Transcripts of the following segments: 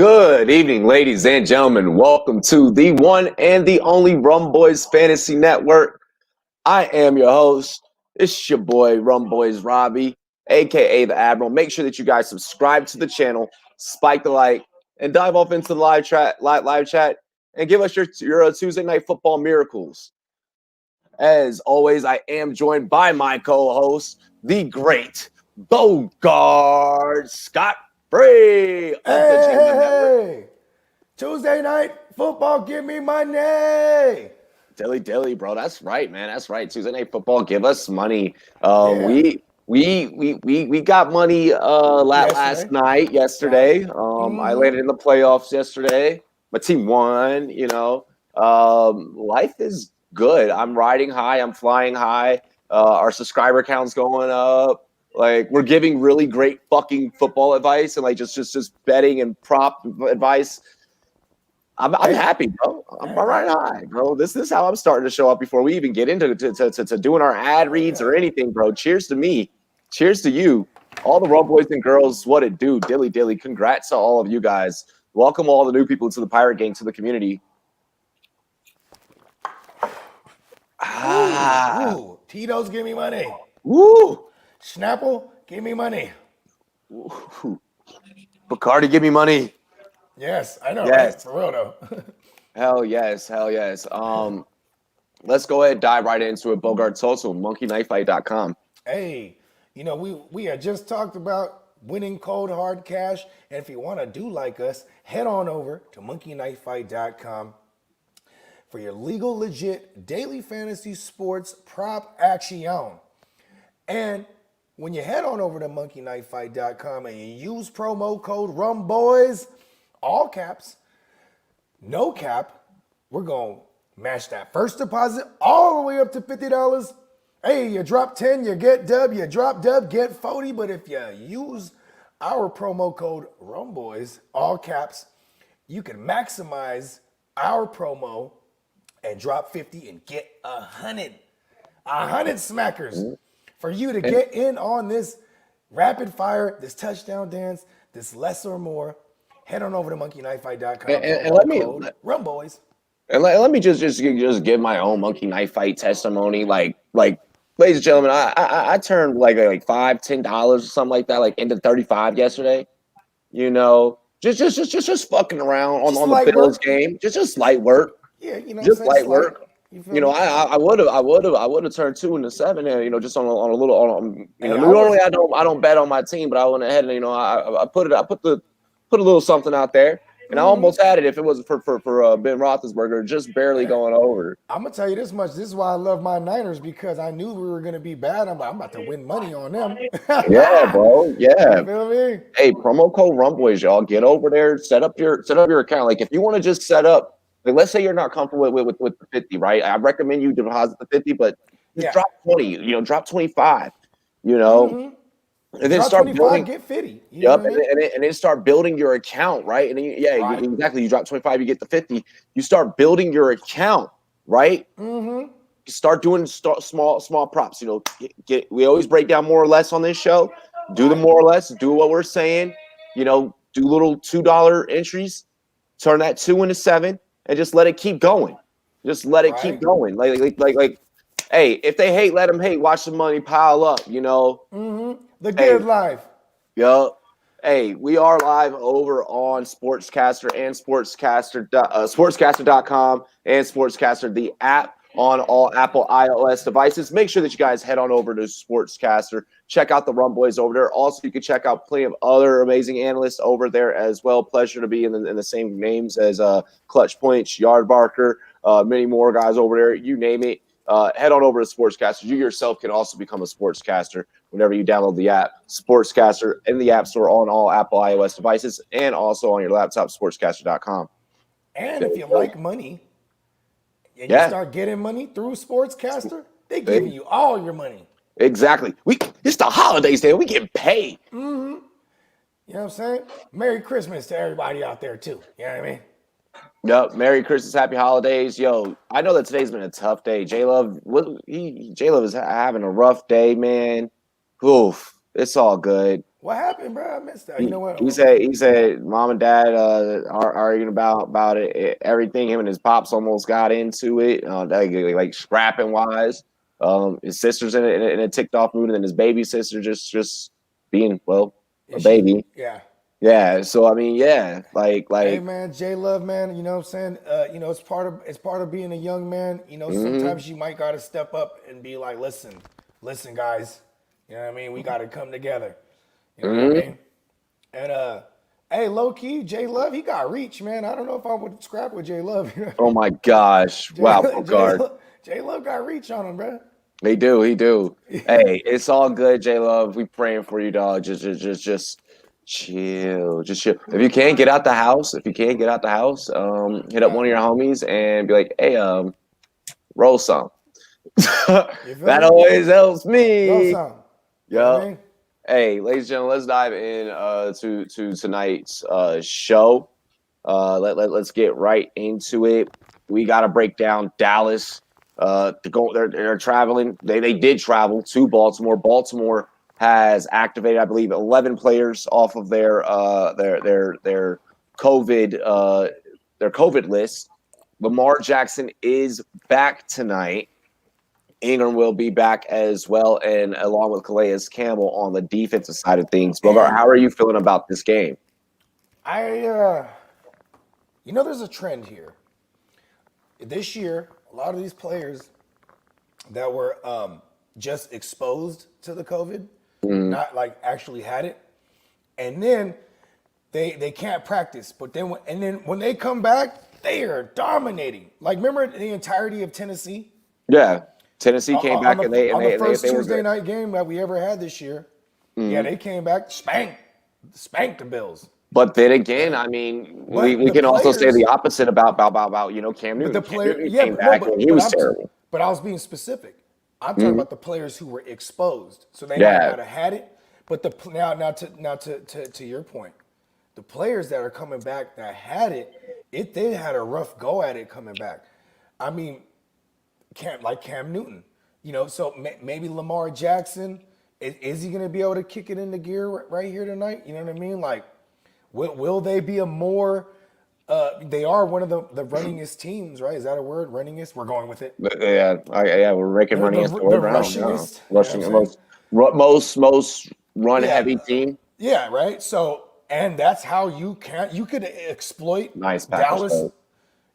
Good evening, ladies and gentlemen. Welcome to the one and the only Rumboyz Fantasy Network. I am your host. It's your boy, Rumboyz Robbie, aka the Admiral. Make sure that you guys subscribe to the channel, spike the like, and dive off into the live chat, and give us your Tuesday night football miracles. As always, I am joined by my co-host, the great Bogart Scott Free of the Gentleman Network. Tuesday night football, give me money. Dilly, bro. That's right, man. That's right. Tuesday night football, give us money. Yeah. We got money yesterday. I landed in the playoffs yesterday. My team won. Life is good. I'm riding high. I'm flying high. Our subscriber count's going up. Like, we're giving really great fucking football advice and like just betting and prop advice. I'm happy, bro. I'm riding high, bro. This is how I'm starting to show up before we even get into to doing our ad reads or anything, bro. Cheers to me. Cheers to you. All the Rumboyz and girls, what it do. Dilly. Congrats to all of you guys. Welcome all the new people to the Pirate Gang, to the community. Ooh. Tito's, give me money. Woo! Snapple, give me money. Ooh. Bacardi, give me money. Yes, I know, yes. Right? For real, though. Hell yes. Let's go ahead and dive right into it. Bogart's also monkeyknifefight.com. Hey, we had just talked about winning cold hard cash. And if you want to do like us, head on over to monkeyknifefight.com for your legal, legit daily fantasy sports prop action. And when you head on over to monkeyknifefight.com and you use promo code Rumboyz, all caps, no cap, we're going to match that first deposit all the way up to $50. Hey, you drop 10, you get dub, you drop dub, get 40. But if you use our promo code Rumboyz, all caps, you can maximize our promo and drop 50 and get 100. 100 smackers for you to get in on this rapid fire, this touchdown dance, this less or more. Head on over to monkeyknifefight.com and let me Rumboyz. And let me just give my own Monkey Knife Fight testimony. Like, ladies and gentlemen, I turned like $5-10 or something like that, like into 35 yesterday. Just fucking around on the Bills game. Just light work. Yeah, just light work. I would have turned 2 into 7, and just on a little normally I don't bet on my team, but I went ahead and I put a little something out there, and I almost had it if it wasn't for Ben Roethlisberger just barely going over. I'm gonna tell you this much: this is why I love my Niners, because I knew we were gonna be bad. I'm about to win money on them. Yeah, bro. Yeah. You feel me? Hey, promo code Rumboyz, y'all. Get over there, set up your account. Like, if you want to just set up, like, let's say you're not comfortable with the 50, right? I recommend you deposit the 50, but just drop 20. Drop 25. And then start building. Get 50. Yep, and then start building your account, right? And then, exactly. You drop 25, you get the 50. You start building your account, right? Mm-hmm. Start doing small props. We always break down more or less on this show. Do the more or less. Do what we're saying. Do little $2 entries. Turn that 2 into 7, and just let it keep going. Just let it keep going. Like. Hey, if they hate, let them hate. Watch the money pile up. Mm-hmm. The good life. Yup. Hey, we are live over on Sportscaster and Sportscaster.com and Sportscaster, the app on all Apple iOS devices. Make sure that you guys head on over to Sportscaster. Check out the Rumboyz over there. Also, you can check out plenty of other amazing analysts over there as well. Pleasure to be in the same names as Clutch Points, Yardbarker, many more guys over there. You name it. Head on over to Sportscaster. You yourself can also become a Sportscaster whenever you download the app. Sportscaster in the App Store on all Apple iOS devices, and also on your laptop, sportscaster.com. And if you like money and you start getting money through Sportscaster, they give you all your money. Exactly. It's the holidays day. We get paid. Mm-hmm. You know what I'm saying? Merry Christmas to everybody out there too. You know what I mean? Yep. Merry Christmas, happy holidays. Yo, I know that today's been a tough day. J-Love is having a rough day, man. Oof. It's all good. What happened, bro? I missed that. You know what? He said mom and dad are arguing about it, everything. Him and his pops almost got into it, like scrapping wise. His sister's in a ticked off mood, and then his baby sister just being a Is she? baby. Yeah. Yeah. So I mean, yeah, Hey like. man, J Love, man, you know what I'm saying? It's part of being a young man. Mm-hmm, Sometimes you might gotta step up and be like, listen, guys. You know what I mean? We gotta come together. You know what I mm-hmm. mean? And hey, low key, J Love, he got reach, man. I don't know if I would scrap with J Love. You know what I Oh mean? my gosh! Wow, Bogart. J Love got reach on him, bro. He do. He do. Hey, it's all good, J Love. We praying for you, dog. Just chill. Just chill. If you can't get out the house, hit up one of your homies and be like, "Hey, roll some." You feel That me? always helps Roll me. some. You know what I Yup. mean? Hey, ladies and gentlemen, let's dive in to tonight's show. Let's get right into it. We got to break down Dallas. They're traveling. They did travel to Baltimore. Baltimore has activated, I believe, 11 players off of their COVID their COVID list. Lamar Jackson is back tonight. Ingram will be back as well, and along with Calais Campbell on the defensive side of things. Bogart, And how are you feeling about this game? I, there's a trend here. This year, a lot of these players that were just exposed to the COVID, Mm, not like actually had it, and then they can't practice. But then when they come back, they are dominating. Like remember the entirety of Tennessee yeah, Tennessee came on back the and they and on the they they, first they were Tuesday good. night game that we ever had this year. Yeah, Mm. they came back, spanked the Bills. But then again, Right? I mean, But we the can also say the players, opposite about Cam but the Newton. Cam player, Newton yeah, came but no, back and he was terrible. but I was being specific. I'm talking Mm, about the players who were exposed, so they might yeah, not have had it. But now to your point, the players that are coming back that had it they had a rough go at it coming back. I mean, Cam Newton, so maybe Lamar Jackson is he going to be able to kick it into gear right here tonight? You know what I mean? Like, will they be a more they are one of the runningest teams, right? Is that a word? Runningest? We're going with it. yeah, we're making running as the The word now. Yeah, rushingest, you know what I'm rushing saying? most run Yeah. heavy team. Yeah, right. So, and that's how you could exploit Nice Packers Dallas. though.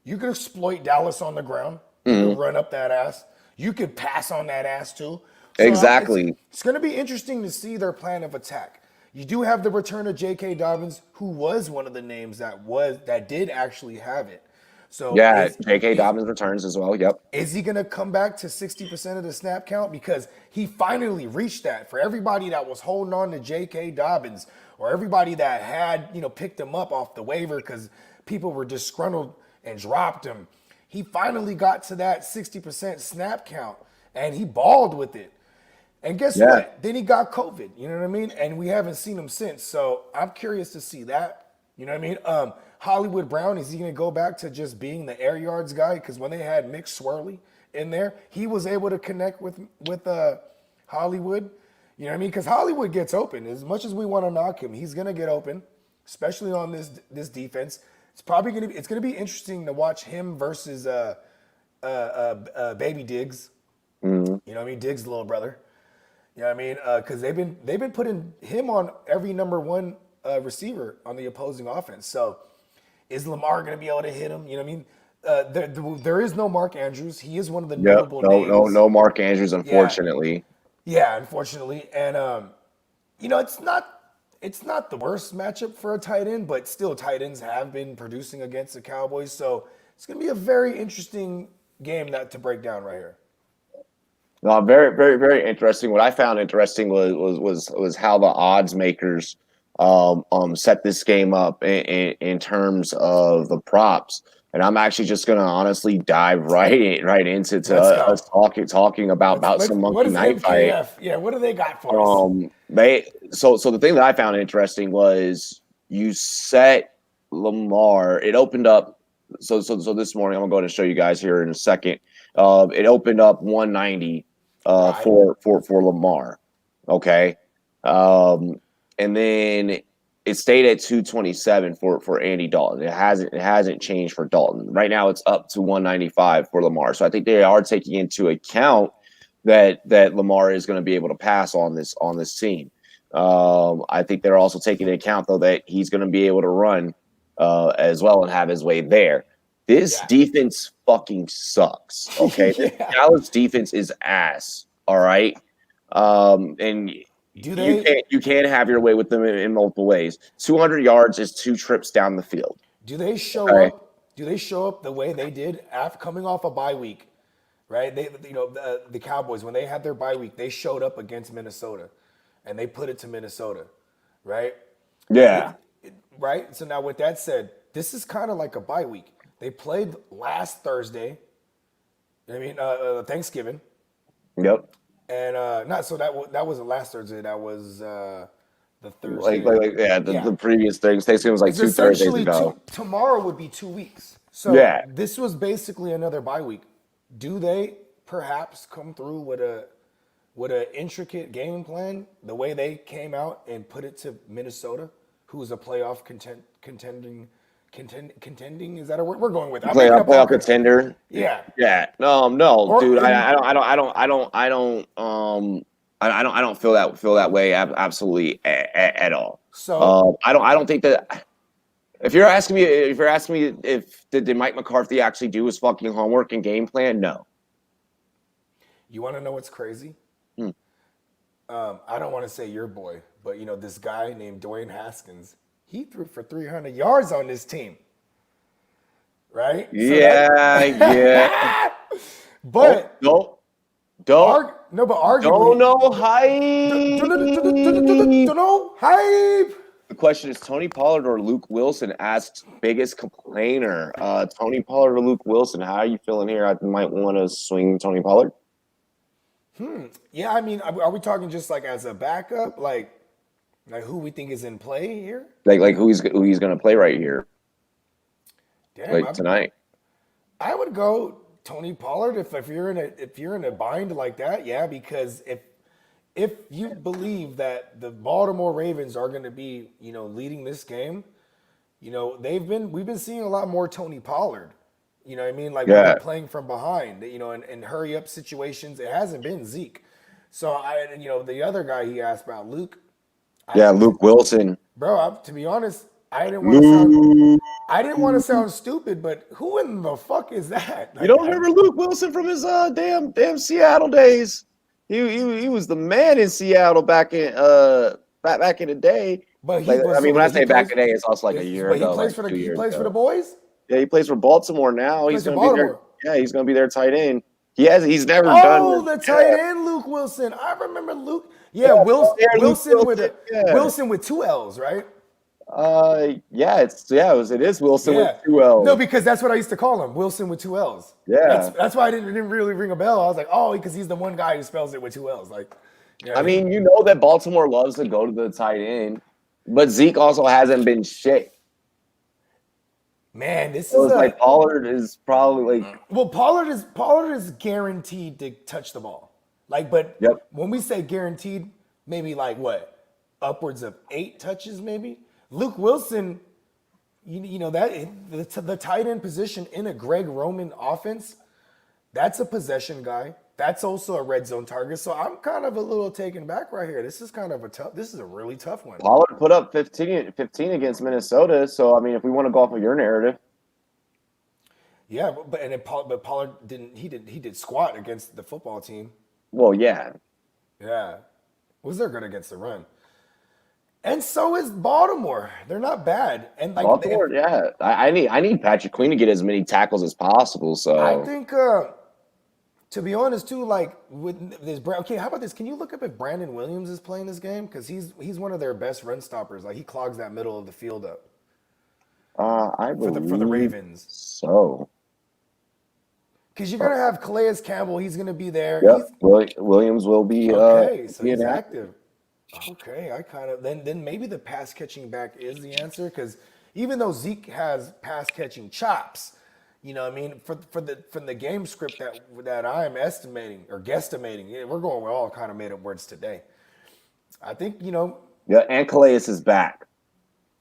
You could exploit Dallas on the ground. You could Mm, run up that ass. You could pass on that ass too. So exactly. it's going to be interesting to see their plan of attack. You do have the return of J.K. Dobbins, who was one of the names that did actually have it. So Yeah, is J.K. is Dobbins returns as well. Yep. is he going to come back to 60% of the snap count? Because he finally reached that. For everybody that was holding on to J.K. Dobbins or everybody that had, picked him up off the waiver because people were disgruntled and dropped him, he finally got to that 60% snap count and he balled with it. And guess Yeah. what? Then he got COVID. You know what I mean? And we haven't seen him since. So I'm curious to see that. You know what I mean? Hollywood Brown, is he going to go back to just being the air yards guy? Because when they had Mick Swirly in there, he was able to connect with Hollywood. You know what I mean? Because Hollywood gets open. As much as we want to knock him, he's going to get open, especially on this defense. It's gonna be interesting to watch him versus Baby Diggs. Mhm. You know what I mean? Diggs' little brother. You know what I mean? Because they've been putting him on every number one receiver on the opposing offense. So is Lamar going to be able to hit him? You know what I mean? There is no Mark Andrews. He is one of the Yep. notable names. No Mark Andrews, Yeah, unfortunately. yeah, unfortunately, and it's not the worst matchup for a tight end, but still, tight ends have been producing against the Cowboys, so it's going to be a very interesting game to break down right here. No, very, very, very interesting. What I found interesting was how the odds makers set this game up in terms of the props. And I'm actually just gonna honestly dive right into Let's us go. talking about Let's. some What monkey is knife fight. MKF? Yeah, what do they got for us? So the thing that I found interesting was you set Lamar. It opened up. So this morning I'm gonna go ahead and show you guys here in a second. It opened up 190 Right. for Lamar. Okay. Um, and then it stayed at 227 for Andy Dalton. It hasn't changed for Dalton. Right now, it's up to 195 for Lamar. So I think they are taking into account that Lamar is going to be able to pass on this team. I think they're also taking into account though that he's going to be able to run as well and have his way there. This Yeah. defense fucking sucks. Okay, this Yeah. Dallas defense is ass. All right, and Do they you can't have your way with them in multiple ways. 200 yards is 2 trips down the field. do they show Okay. up? Do they show up the way they did after coming off a bye week? Right? The Cowboys, when they had their bye week, they showed up against Minnesota, and they put it to Minnesota, right? Yeah. Right. So now, with that said, this is kind of like a bye week. They played last Thursday. Thanksgiving, Yep. and not so that wasn't last Thursday. That was the Thursday. The previous things. Thanksgiving was like It's 2 Thursdays essentially ago. tomorrow would be 2 weeks. So Yeah. this was basically another bye week. Do they perhaps come through with a intricate game plan the way they came out and put it to Minnesota, who's a playoff contending? Is that a word we're going with? I'm making up all Playoff kinds- contender. Yeah. Yeah. No, Or- dude. I don't feel that way absolutely at all. So I don't think that. If you're asking me if did Mike McCarthy actually do his fucking homework and game plan, no. you want to know what's crazy? Hmm. I don't want to say your boy, but this guy named Dwayne Haskins, he threw for 300 yards on this team, right? Yeah. But Don't arguably, no hype. don't know hype. The question is Tony Pollard or Luke Wilson asks biggest complainer. Tony Pollard or Luke Wilson? How are you feeling here? I might want to swing Tony Pollard. Yeah, I mean, are we talking just like as a backup, like who we think is in play here? Like who he's going to play right here, Damn, tonight. I would go Tony Pollard if you're in a bind like that. Yeah, because if you believe that the Baltimore Ravens are going to be leading this game, we've been seeing a lot more Tony Pollard. You know what I mean? Like when they're playing from behind, in hurry up situations. It hasn't been Zeke. So the other guy he asked about, Luke. Luke Wilson. Bro, to be honest, I didn't want to sound stupid, but who in the fuck is that? You don't remember Luke Wilson from his damn Seattle days? He was the man in Seattle back in the day. But when I say back in the day, it's also like a year ago. He plays for the boys. Yeah, he plays for Baltimore now. He's going to be there. Yeah, he's going to be their tight end. He's never done. Oh, the tight end, Luke Wilson. I remember Luke. Yeah, Wilson with 2 L's, right? It is Wilson with 2 L's. No, because that's what I used to call him, Wilson with 2 L's. Yeah, that's why I didn't really ring a bell. I was like, oh, because he's the one guy who spells it with 2 L's. Like, I mean, that Baltimore loves to go to the tight end, but Zeke also hasn't been shit. Man, this So is like Pollard is probably like. Well, Pollard is guaranteed to touch the ball. Like, but when we say guaranteed, maybe like what, upwards of 8 touches, maybe. Luke Wilson, that the tight end position in a Greg Roman offense, that's a possession guy. That's also a red zone target. So I'm kind of a little taken back right here. This is a really tough one. Pollard put up 15 against Minnesota. So, I mean, if we want to go off of your narrative. Yeah, but Pollard he did squat against the football team. Well, yeah. Yeah. Was they're good against the run. And so is Baltimore. They're not bad. And like Baltimore, I need Patrick Queen to get as many tackles as possible. So I think to be honest, too, like with this, okay, how about this? Can you look up if Brandon Williams is playing this game? Because he's one of their best run stoppers. Like he clogs that middle of the field up. I believe for the Ravens. So because you're gonna have Calais Campbell, he's gonna be there. Yep, Williams will be. Okay, so he's active. Okay, I kind of then maybe the pass catching back is the answer because even though Zeke has pass catching chops. You know what I mean? From the game script that I'm estimating or guesstimating, we're all kind of made up words today. I think, Yeah, and Calais is back.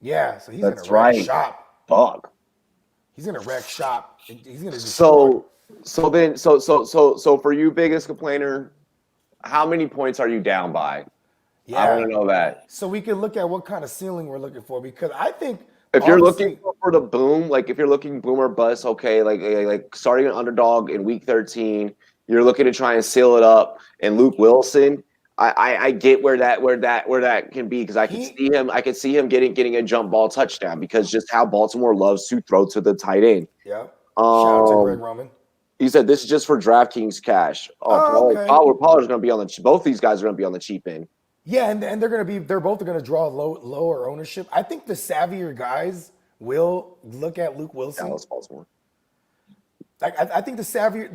Yeah, so he's gonna That's wreck right. shop. Fuck. He's gonna wreck shop. And he's gonna destroy. So for you, biggest complainer, how many points are you down by? I want Yeah. to know that. So we can look at what kind of ceiling we're looking for because I think If you're looking obviously for the boom, like if you're looking boom or bust, okay, like starting an underdog in week 13, you're looking to try and seal it up. And Luke Wilson, I get where that can be because he I could see him getting a jump ball touchdown because just how Baltimore loves to throw to the tight end. yeah. Shout out to Greg Um, Roman. he said this is just for DraftKings cash. Oh, Oh, okay. Pollard's going to be on the both these guys are going to be on the cheap end. Yeah, and they're both gonna draw lower ownership. I think the savvier guys will look at Luke Wilson. Dallas, Baltimore. Like I think the savvier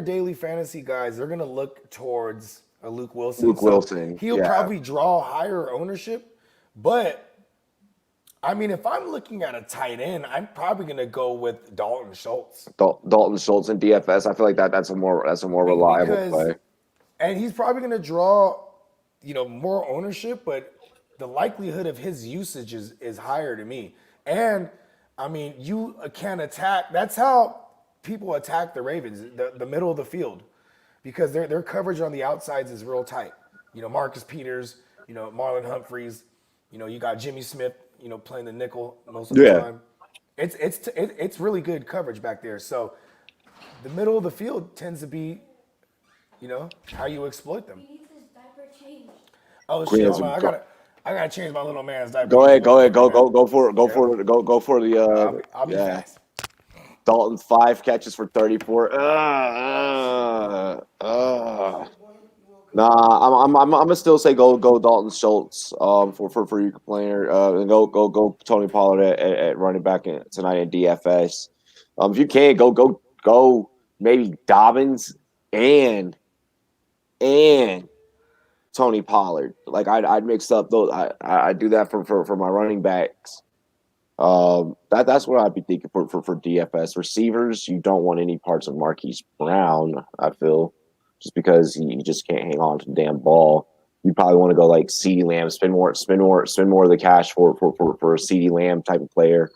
daily fantasy guys, they're gonna look towards a Luke Wilson. Luke So Wilson, he'll yeah. probably draw higher ownership. But I mean, if I'm looking at a tight end, I'm probably gonna go with Dalton Schultz. Dalton Schultz and DFS. I feel like that's a more reliable Because play. and he's probably going to draw, more ownership, but the likelihood of his usage is higher to me. And I mean, you can attack. That's how people attack the Ravens, the middle of the field, because their coverage on the outsides is real tight. Marcus Peters, Marlon Humphreys, you got Jimmy Smith, playing the nickel most of the Yeah. time. It's really good coverage back there. So the middle of the field tends to be how you exploit them. He needs his diaper changed. Oh Green shit! has Hold a on, I gotta change my little man's diaper. Go Just ahead, one go ahead, second, man. go for it, Yep. go for the I'll be yeah. fast. Dalton 5 catches for 34. Nah, I'm gonna still say go Dalton Schultz for you player and go Tony Pollard at running back tonight in DFS. If you can go maybe Dobbins and Tony Pollard. Like I'd mix up those. I do that for my running backs. That's what I'd be thinking for DFS receivers. You don't want any parts of Marquise Brown. I feel just because he just can't hang on to the damn ball. You probably want to go like CeeDee Lamb, spend more of the cash for a CeeDee Lamb type of player.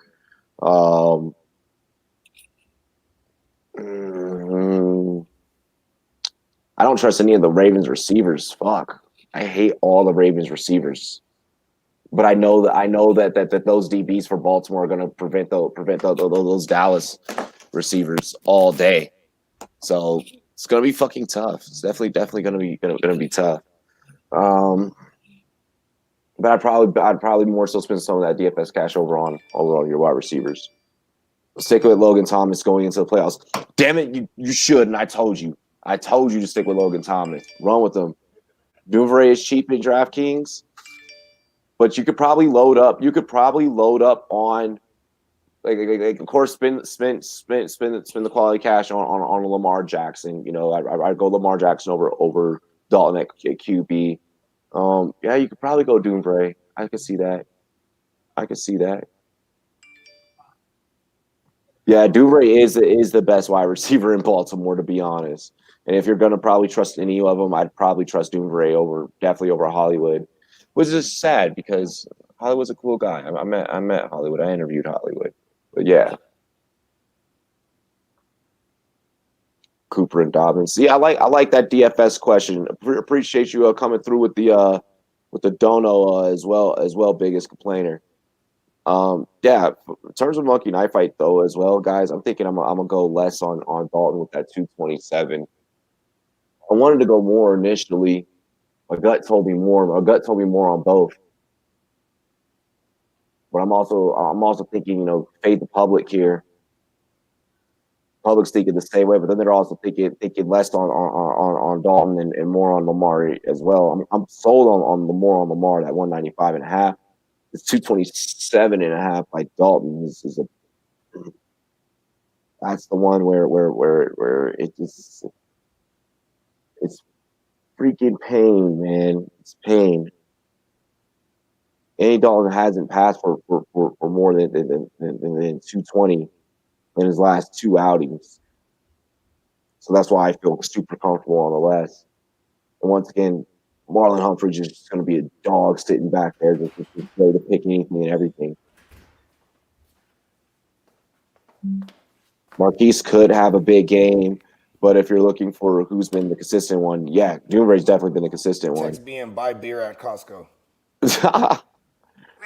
I don't trust any of the Ravens receivers. Fuck, I hate all the Ravens receivers. But I know that those DBs for Baltimore are going to prevent those Dallas receivers all day. So it's going to be fucking tough. It's definitely going to be tough. But I'd probably more so spend some of that DFS cash over on your wide receivers. Stick with Logan Thomas going into the playoffs. Damn it, you should, and I told you to stick with Logan Thomas. Run with him. Duvernay is cheap in DraftKings. But you could probably load up. You could probably load up on, like of course, spend the quality cash on Lamar Jackson. I'd go Lamar Jackson over Dalton at QB. Yeah, you could probably go Duvernay. I could see that. Yeah, Duvernay is the best wide receiver in Baltimore, to be honest. And if you're gonna probably trust any of them, I'd probably trust Duvernay definitely over Hollywood, which is sad because Hollywood's a cool guy. I met Hollywood. I interviewed Hollywood, but yeah, Cooper and Dobbins. Yeah, I like that DFS question. Appreciate you coming through with the dono as well, biggest complainer. Yeah, in terms of Monkey Knife Fight though, as well, guys, I'm thinking I'm gonna go less on Dalton with that 227. I wanted to go more initially. My gut told me more. My gut told me more on both. But I'm also thinking, fade the public here. Public's thinking the same way, but then they're also thinking less on Dalton and more on Lamar as well. I'm sold on the more on Lamar, that 195.5. It's 227.5 by Dalton. That's the one where it's freaking pain, man. It's pain. Andy Dalton hasn't passed for more than 220 in his last two outings. So that's why I feel super comfortable on the less. And once again, Marlon Humphrey's just going to be a dog sitting back there, just ready to pick anything and everything. Marquise could have a big game, but if you're looking for who's been the consistent one, yeah, Dewberry's definitely been the consistent one. Text being buy beer at Costco.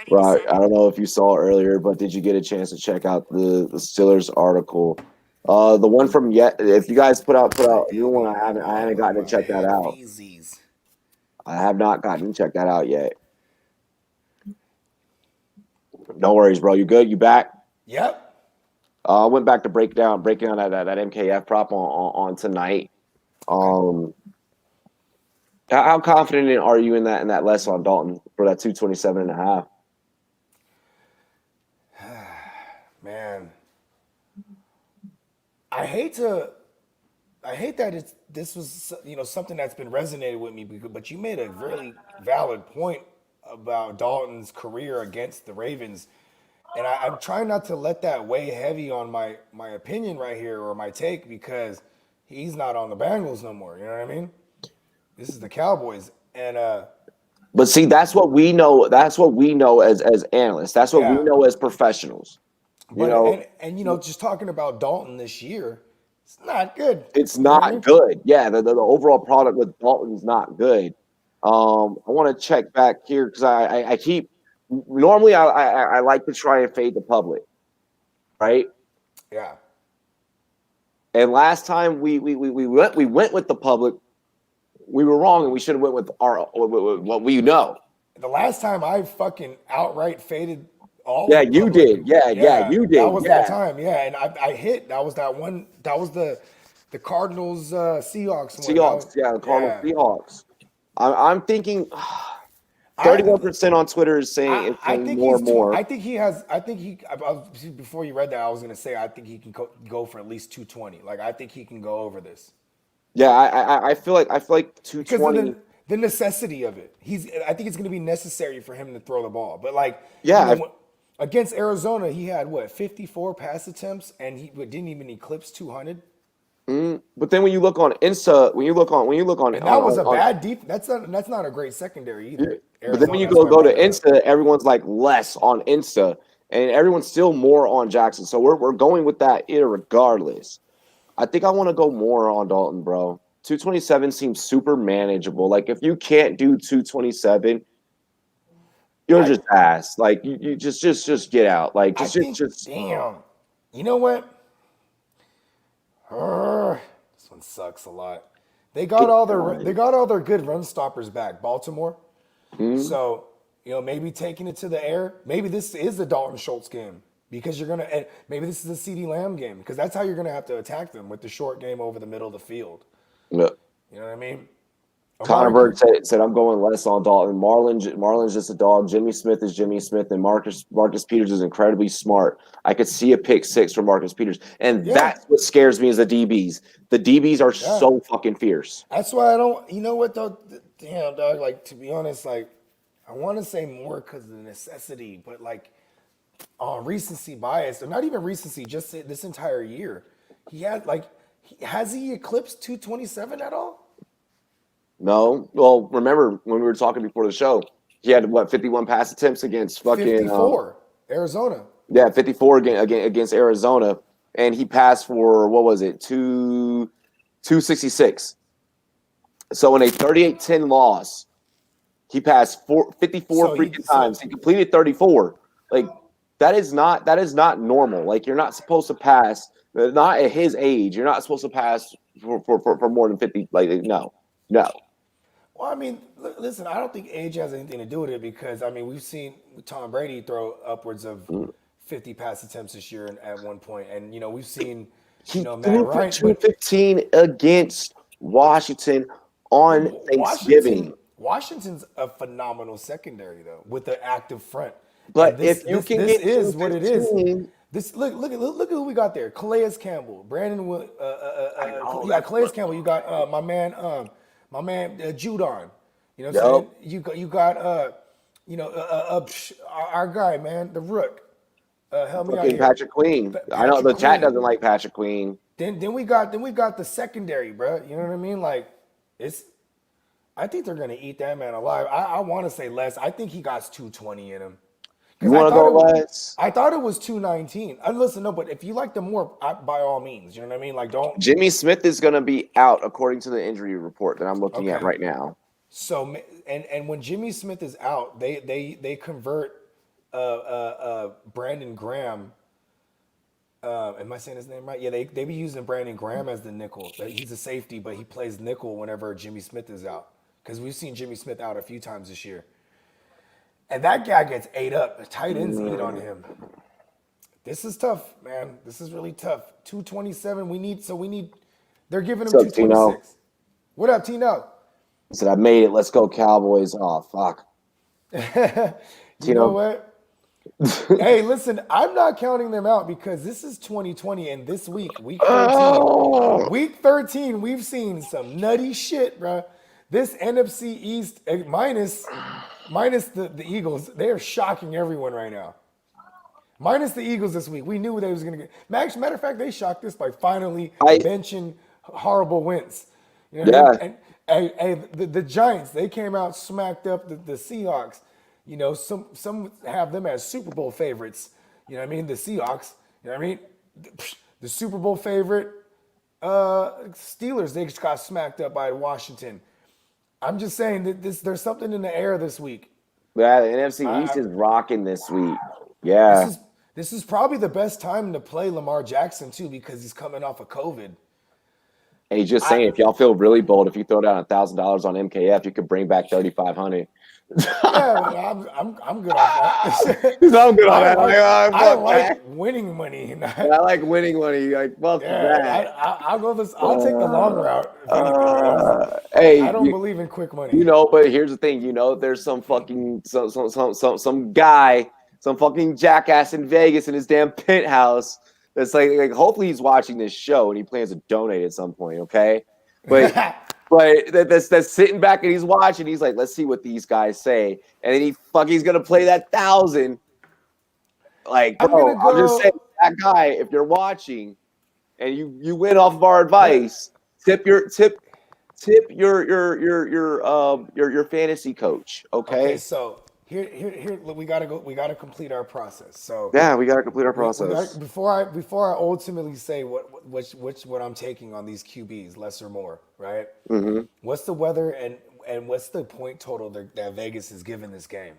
Right. I don't know if you saw earlier, but did you get a chance to check out the Steelers article? The one from if you guys put out new one, I haven't gotten to check that out. I have not gotten to check that out yet. No worries, bro. You good? You back? Yep. I went back to breaking down that MKF prop on tonight. How confident are you in that less on Dalton for that 227.5? Man, I hate that this was something that's been resonated with me, but you made a really valid point about Dalton's career against the Ravens, and I'm trying not to let that weigh heavy on my opinion right here or my take, because he's not on the Bengals no more. You know what I mean? This is the Cowboys, and but see, that's what we know. That's what we know as analysts. That's what we know as professionals. But just talking about Dalton this year, it's not good. It's not good. Yeah, the overall product with Dalton's not good. I want to check back here because I keep normally I like to try and fade the public, right? Yeah. And last time we went with the public, we were wrong, and we should have went with what we know. The last time I fucking outright faded all. Yeah, you did. Yeah, you did. That was that time. Yeah, and I hit. That was that one. That was the Cardinals Seahawks one. Seahawks. The Cardinals Seahawks. I'm thinking 31% on Twitter is saying more. I think he has. Before you read that, I was gonna say I think he can go for at least 220. Like I think he can go over this. Yeah, I feel like 220 because of the necessity of it. I think it's going to be necessary for him to throw the ball. But against Arizona, he had 54 pass attempts, and he didn't even eclipse 200. But then when you look on Insta, and that was a bad deep. That's not a great secondary either. But then when you go to Insta, everyone's like less on Insta, and everyone's still more on Jackson. So we're going with that regardless. I think I want to go more on Dalton, bro. 227 seems super manageable. Like if you can't do 227, you're just ass. Like you just get out. Like just damn. You know what? This one sucks a lot. They got all their good run stoppers back, Baltimore. Mm-hmm. So maybe taking it to the air. Maybe this is the Dalton Schultz game. Because maybe this is a CeeDee Lamb game, because that's how you're gonna have to attack them, with the short game over the middle of the field. Yeah. You know what I mean? Connor Berg said I'm going less on Dalton. Marlon's just a dog. Jimmy Smith is Jimmy Smith, and Marcus Peters is incredibly smart. I could see a pick 6 from Marcus Peters, and that's what scares me is the DBs. The DBs are so fucking fierce. That's why I don't. You know what though? Damn, dog. Like, to be honest, like I want to say more because of the necessity, but like. Recency bias, or not even recency, just this entire year, has he eclipsed 227 at all? No. Well, remember when we were talking before the show, he had 51 pass attempts against 54 Arizona. Yeah, 54 against Arizona, and he passed for 266. So in a 38-10 loss, he passed 54 times. He completed 34. Like. That is not normal. Like you're not supposed to pass. Not at his age, you're not supposed to pass for more than 50. Like no. Well, I mean, listen. I don't think age has anything to do with it, because I mean we've seen Tom Brady throw upwards of 50 pass attempts this year at one point, and we've seen Matt Ryan 215 against Washington on Thanksgiving. Washington's a phenomenal secondary though, with the active front. But if you can get is what it is. This look at who we got there. Calais Campbell, Brandon. Calais Campbell. You got my man Judon. You know what I'm saying? You got our guy, man, the Rook. Help me out here. Patrick Queen. I know the chat doesn't like Patrick Queen. Then we got the secondary, bro. You know what I mean? Like I think they're gonna eat that man alive. I want to say less. I think he got 220 in him You because want to go less? I thought it was 219. Listen, no, but if you like the more, by all means, you know what I mean. Like, don't. Jimmy Smith is going to be out according to the injury report that I'm looking at Okay. right now. So and when Jimmy Smith is out, they convert Brandon Graham. Am I saying his name right? Yeah, they be using Brandon Graham as the nickel. He's a safety, but he plays nickel whenever Jimmy Smith is out. Because we've seen Jimmy Smith out a few times this year. And that guy gets ate up. The tight ends eat on him. This is tough, man. This is really tough. 227. We need. They're giving him What's up, Tino? 226. What up, Tino? He said, I made it. Let's go, Cowboys. Oh, fuck. You know what? Hey, listen, I'm not counting them out because this is 2020 and this week 13, week 13, we've seen some nutty shit, bro. This NFC East minus the Eagles, they are shocking everyone right now. Minus the Eagles this week. We knew they was going to get. Matter of fact, they shocked us by finally benching horrible Wentz. You know what I mean? And the Giants, they came out, smacked up the Seahawks. You know, some have them as Super Bowl favorites. You know what I mean? The Seahawks. You know what I mean? The Super Bowl favorite Steelers, they just got smacked up by Washington. I'm just saying that there's something in the air this week. Yeah, the NFC East is rocking this week. Yeah. This is probably the best time to play Lamar Jackson too because he's coming off of COVID. Hey, just saying, if y'all feel really bold, if you throw down $1,000 on MKF, you could bring back 3,500. Yeah, I'm good off that. I'm good on that. I like winning money. I like winning money. Like, fuck that. I'll go this. I'll take the long route. If anything, hey, I don't believe in quick money. You know, but here's the thing. You know, there's some fucking some guy, some fucking jackass in Vegas in his damn penthouse. That's like hopefully he's watching this show and he plans to donate at some point. Okay, but. But that's sitting back and he's watching. He's like, let's see what these guys say, and then he's gonna play that 1,000. Like, bro, I'm just saying, that guy. If you're watching, and you win off of our advice, tip your fantasy coach. Okay. So here we gotta complete our process. So yeah, we gotta complete our process. Before I ultimately say what I'm taking on these QBs, less or more, right? Mm-hmm. What's the weather and what's the point total that Vegas is giving this game?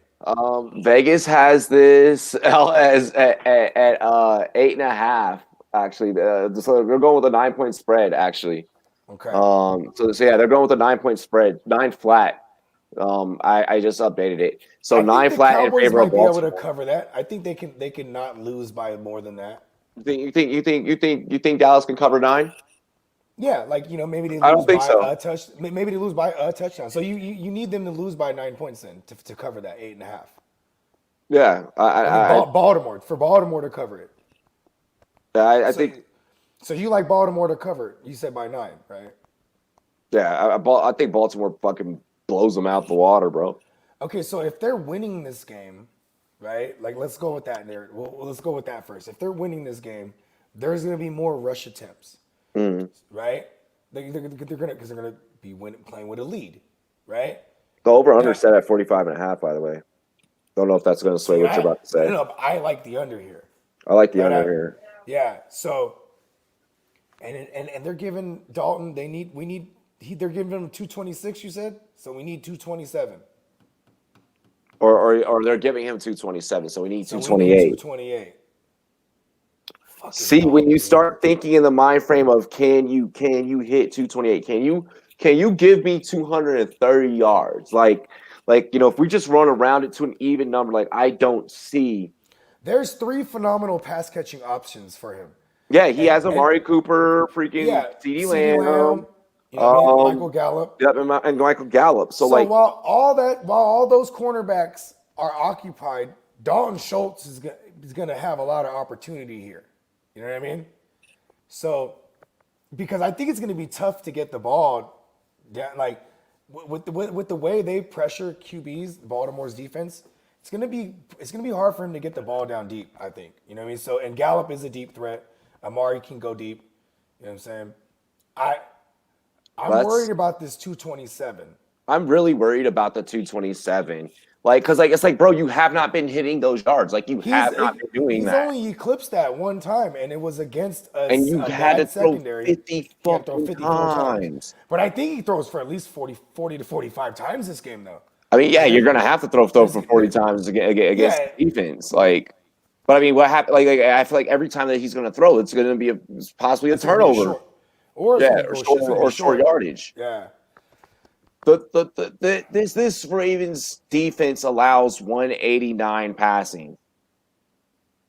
Vegas has this as at 8.5. Actually, so they're going with a 9-point spread. Actually, okay. So yeah, they're going with a 9-point spread, 9 flat. I just updated it. So 9 flat in favor of Baltimore. Be able to cover that. I think they can not lose by more than that. You think Dallas can cover 9? Yeah, like maybe they lose I don't think so. a touch. Maybe they lose by a touchdown. So you need them to lose by 9 points then to cover that 8.5. Yeah, Baltimore to cover it. I think. So you like Baltimore to cover it? You said by 9, right? Yeah, I think Baltimore fucking blows them out the water, bro. Okay, so if they're winning this game, right? Like, let's go with that narrative. Well, let's go with that first. If they're winning this game, there's going to be more rush attempts, right? They're going to be playing with a lead, right? The over/under set at 45.5. By the way, don't know if that's going to sway what you're about to say. No, I like the under here. I like the under here. Yeah. So, and they're giving Dalton. They're giving him 226. You said so. We need 227. Or they're giving him 227, so we need 228. 228. See, when you start thinking in the mind frame of can you hit 228? Can you give me 230 yards? Like if we just run around it to an even number, like I don't see. There's 3 phenomenal pass catching options for him. Yeah, he has Amari Cooper, freaking CeeDee Lamb. Michael Gallup. Yep, and Michael Gallup. So like while all those cornerbacks are occupied, Dalton Schultz is going to have a lot of opportunity here. You know what I mean? So because I think it's going to be tough to get the ball down, like with the way they pressure QBs, Baltimore's defense, it's going to be hard for him to get the ball down deep, I think. You know what I mean? So and Gallup is a deep threat. Amari can go deep. You know what I'm saying? I'm worried about this 227. I'm really worried about the 227. Like, because like it's like, bro, you have not been hitting those yards. Like you He's have not been doing he's that. only eclipsed that one time, and it was against And you a had to bad throw secondary. 50 He had to throw fucking 54 times. times. But I think he throws for at least 40 to 45 times this game, though. I mean, yeah, Like you're gonna have to throw for 40 times against yeah, defense. Like, but I mean, what happened? Like, I feel like every time that he's gonna throw, it's gonna be possibly a it's gonna be a turnover. short, or it's Yeah, gonna go short. It's gonna be short short. yardage. Yeah. This Ravens defense allows 189 passing.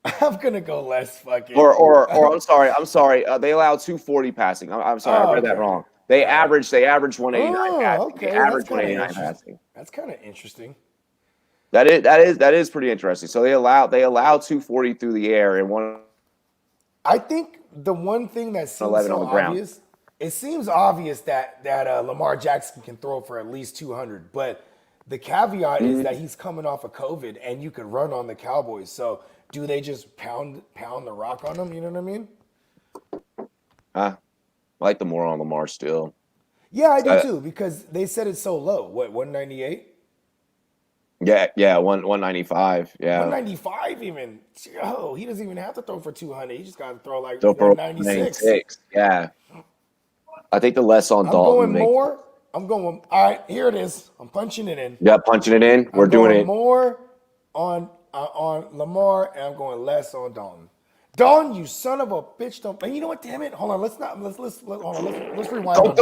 I'm gonna go less fucking. Or I'm sorry. They allow 240 passing. I'm sorry, I read that Okay. wrong. They All right. average 189 passing. They Okay. average 189 passing. That's kind of interesting. That is pretty interesting. So they allow 240 through the air and 111 I think the one thing that seems on so the ground. obvious, it seems obvious that Lamar Jackson can throw for at least 200, but the caveat is that he's coming off of COVID and you could run on the Cowboys. So do they just pound the rock on him? You know what I mean? I like the more on Lamar still. Yeah, I do too, because they said it's so low. What, 198? Yeah, 195. Yeah. 195 even. Yo, he doesn't even have to throw for 200. He just got to throw like So for 196. Yeah. I think the less on I'm Dalton going more. I'm going. All right, here it is. I'm punching it in. Yeah, punching it in. We're doing it. More on Lamar, and I'm going less on Dalton. Dalton, you son of a bitch! Don't. And you know what? Damn it! Hold on. Let's hold on. Let's rewind.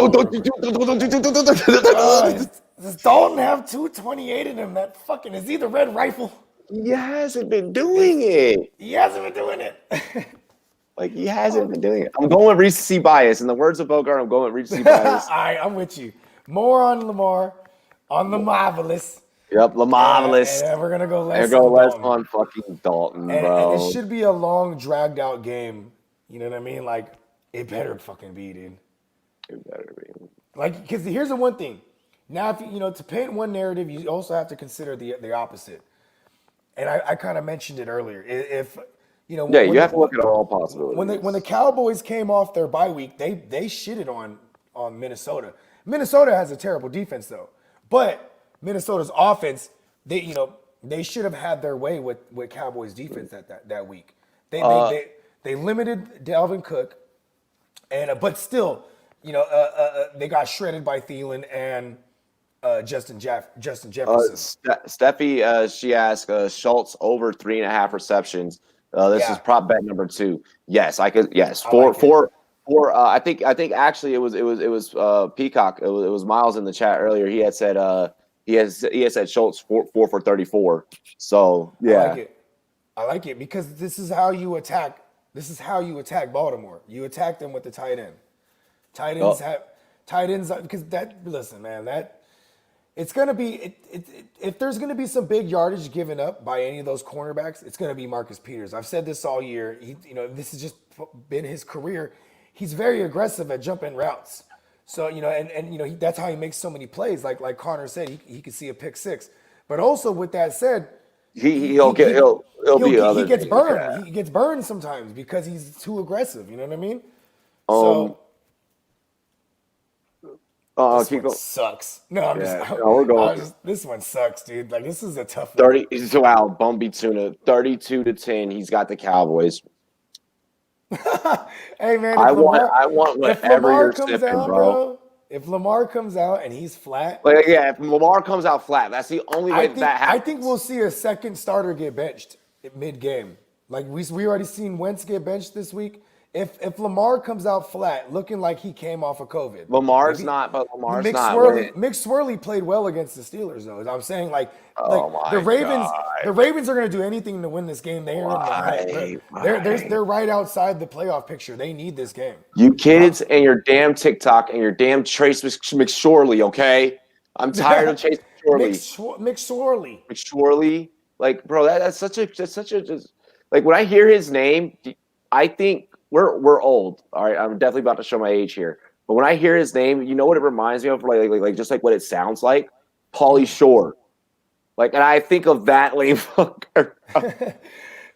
Does Dalton have 228 in him? That fucking is he the red rifle? He hasn't been doing it. He hasn't been doing it. Like he hasn't been doing it. I'm going with recency bias. In the words of Bogart, I'm going with recency bias. All right, I'm with you. More on Lamar, on the marvelous. Yep, Lamarvelous. And we're gonna go less. And go less on fucking Dalton, bro. And it should be a long, dragged out game. You know what I mean? Like it better fucking be, dude. It better be. Like, because here's the one thing. Now, if you know, to paint one narrative, you also have to consider the opposite. And I kind of mentioned it earlier. If you know, yeah, you have to look at all possibilities. When the Cowboys came off their bye week, they shitted on Minnesota. Minnesota has a terrible defense though, but Minnesota's offense, they should have had their way with Cowboys defense that week. They limited Dalvin Cook, and but still, they got shredded by Thielen and Justin Jefferson. Steffi, she asked Schultz over 3.5 receptions. This is prop bet number 2. Yes, I could. Yes, four. I think actually it was Peacock. It was Miles in the chat earlier. He had said he has said Schultz 4 for 34. So yeah, I like it because this is how you attack. This is how you attack Baltimore. You attack them with the tight end. Tight ends because listen, man, it's gonna be if there's gonna be some big yardage given up by any of those cornerbacks, it's gonna be Marcus Peters. I've said this all year. This has just been his career. He's very aggressive at jumping routes. So that's how he makes so many plays. Like Connor said, he could see a pick six. But also with that said, he gets burned. Yeah. He gets burned sometimes because he's too aggressive. You know what I mean? This one sucks. No, we're going. This one sucks, dude. Like this is a tough 30. So wow, Bumpy Tuna, 32-10. He's got the Cowboys. Hey man, I want whatever you're sipping, bro. If Lamar comes out and he's flat, if Lamar comes out flat, that's the only way that happens. I think we'll see a second starter get benched mid game. Like we already seen Wentz get benched this week. If Lamar comes out flat, looking like he came off of COVID, Lamar's not. Mick Swirly played well against the Steelers, though. I'm saying, the Ravens are going to do anything to win this game. They're right outside the playoff picture. They need this game. You kids and your damn TikTok and your damn Trace McSorley, okay? I'm tired of Chase McSorley. McSorley. Like, bro, that's such a like when I hear his name, I think. We're old, all right. I'm definitely about to show my age here, but when I hear his name, you know what it reminds me of, like just like what it sounds like, Pauly Shore, like, and I think of that lame fucker.